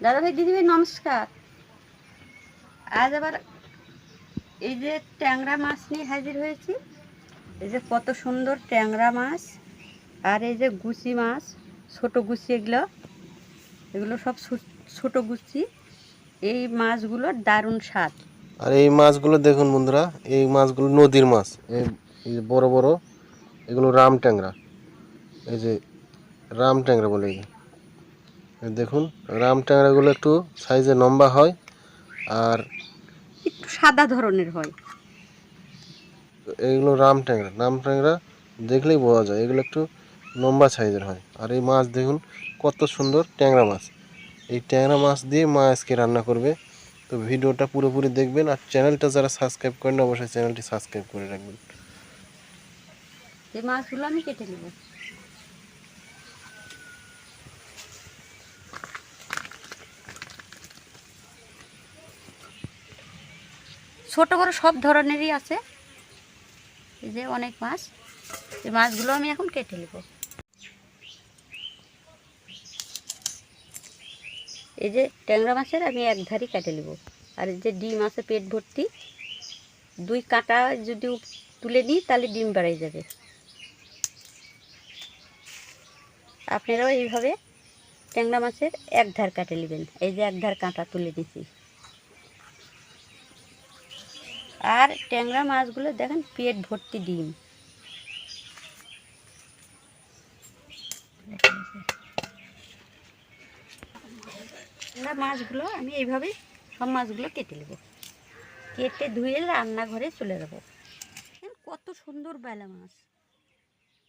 দাদাভাই দিদিভাই নমস্কার। আজ আবার এই যে ট্যাংরা মাছ নিয়ে হাজির হয়েছি। এই যে কত সুন্দর ট্যাংরা মাছ, আর এই যে গুচি মাছ, ছোট গুচি, এগুলো সব ছোট গুচি। এই মাছগুলোর দারুণ স্বাদ। আর এই মাছগুলো দেখুন বন্ধুরা, এই মাছগুলো নদীর মাছ। এই যে বড় বড়, এগুলো রাম ট্যাংরা। এই যে রাম ট্যাংরা বলে, এই দেখুন রাম ট্যাংরাগুলো একটু সাইজে লম্বা হয় আর একটু সাদা ধরনের হয়। এইগুলো রাম ট্যাংরা দেখলেই বোঝা যায় এগুলো একটু লম্বা সাইজের হয়। আর এই মাছ দেখুন কত সুন্দর ট্যাংরা মাছ। এই ট্যাংরা মাছ দিয়ে মা আজকে রান্না করবে। তো ভিডিওটা পুরোপুরি দেখবেন, আর চ্যানেলটা যারা সাবস্ক্রাইব করেন অবশ্যই চ্যানেলটি সাবস্ক্রাইব করে রাখবেন। এই মাছগুলো আমি কেটে নেব। ছোট বড় সব ধরনেরই আছে। এই যে অনেক মাছ, এই মাছগুলো আমি এখন কেটে নেব। এই যে ট্যাংরা মাছের আমি এক ধারি কেটে নেব। আর এই যে ডিম আছে পেট ভর্তি, 2 কাঁটা যদি তুলে নিই তাহলে ডিম বাড়াই যাবে। আপনারাও এইভাবে ট্যাংরা মাছের এক ধার কাটে নেবেন। এই যে এক ধার কাঁটা তুলে নিচ্ছি। আর ট্যাংরা মাছগুলো দেখেন পেট ভর্তি ডিম। ট্যাংরা মাছগুলো আমি এইভাবে সব মাছগুলো কেটে নেব। কেটে ধুয়ে রান্নাঘরে চলে যাব। কত সুন্দর বেলা মাছ।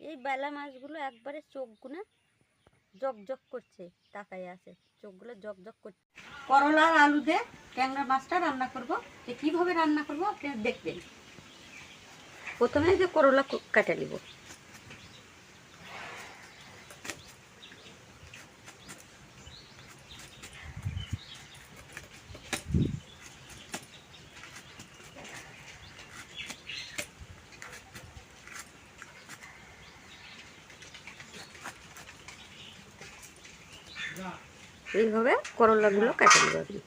এই বেলা মাছগুলো একবারে চোখগুলো জকজক করছে, তাকাই আছে, চোখগুলো জকজক করছে। করলা আর আলু দিয়ে ট্যাংরা মাছটা রান্না করব। কীভাবে রান্না করব আপনারা দেখবেন। প্রথমে যে করলা কাটা নিব। এইভাবে করলাগুলো কাটে নেব আপনি।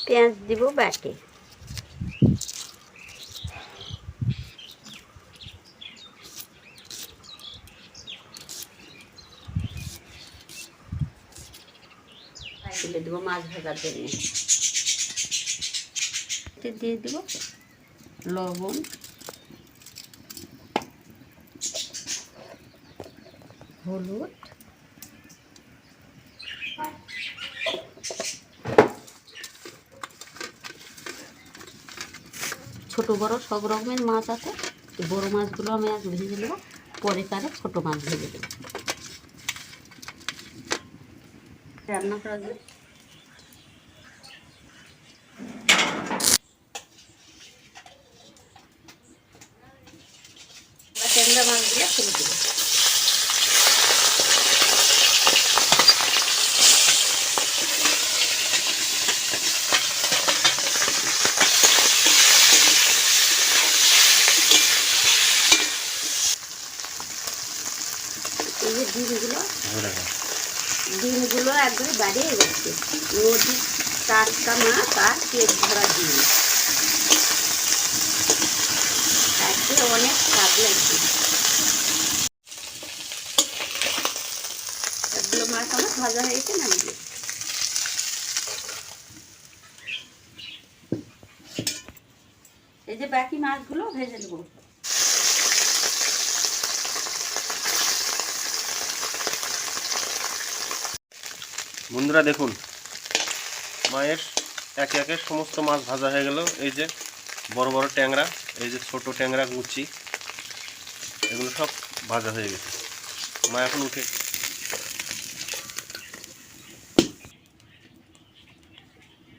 পেঁয়াজ দিব বাটে। তুলে দেবো মাছ ভাজার জন্য। দিয়ে দেব লবণ, হলুদ, ছোট বড় সব রকমের মাছ আছে। এই বড় মাছগুলো আমি আগে ভেজে নেব, পরে তারে ছোট মাছ ভেজে দেব। রান্না করা যায়। ট্যাংরা মাছগুলো ফেলে দেবো। এই যে ডিমগুলো একবারে বাড়িয়ে যাচ্ছে। নদীর টাটকা মাছ আর পেট ভরা ডিম, তাতে অনেক স্বাদ লাগছে। এগুলো মাছ আমার ভাজা হয়েছে নামিয়ে। এই যে বাকি মাছগুলো ভেজে নেব। বন্ধুরা দেখুন, মায়ের একে একে সমস্ত মাছ ভাজা হয়ে গেল। এই যে বড় বড় ট্যাংরা, এই যে ছোট ট্যাংরা গুচি, এগুলো সব ভাজা হয়ে গেছে। মা এখন উঠে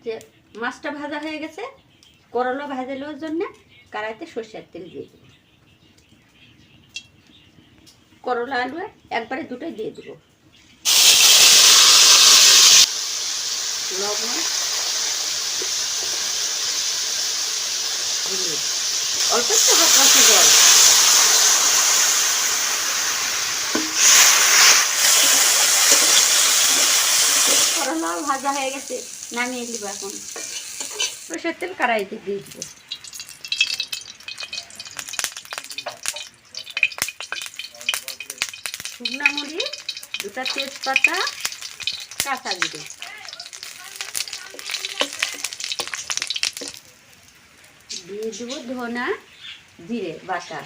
যে মাছটা ভাজা হয়ে গেছে, করলা ভাজানোর জন্য কড়াইতে সরষের তেল দিয়ে দেব। করলা আলু একবারে দুটোই দিয়ে দেবো। লবণ, হলুদ, অল্প একটু হাত রাখি জল। করলাও ভাজা হয়ে গেছে, নামিয়ে দিব। এখন সরষের তেল কড়াইতে দিয়ে দিব। শুকনো মরিচ, দুটা তেজপাতা, কাঁচা জিরে, দিয়ে দেবো ধনা জিরে বাটা,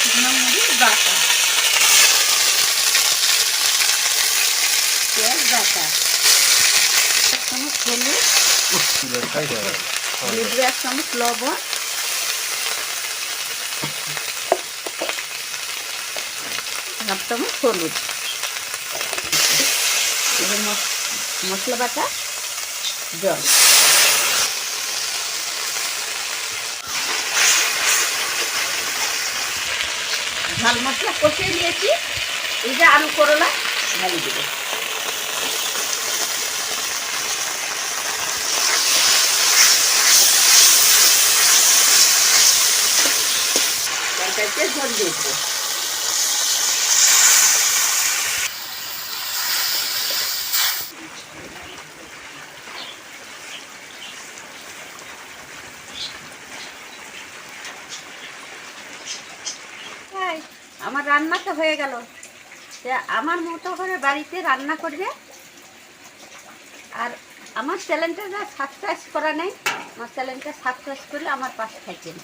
শুকনো মরিচ বাটা, পেঁয়াজ বাটা, 1 চামচ হলুদ, দিয়ে দেবো 1 চামচ লবণ, হাফ চামচ হলুদ, এবার মশলা বাটা, জল। ঝাল মশলা কষিয়ে নিয়েছি, এই যে আলু করলা ঢালি দেবো। তরকারিতে ঝোল দিয়ে দেবো। আমার রান্নাটা হয়ে গেল। আমার মতো করে বাড়িতে রান্না করবে, আর আমার চ্যানেলটা যা সাবস্ক্রাইব করা নেই, আমার চ্যানেলটা সাবস্ক্রাইব করলে আমার পাশে থাকবেন।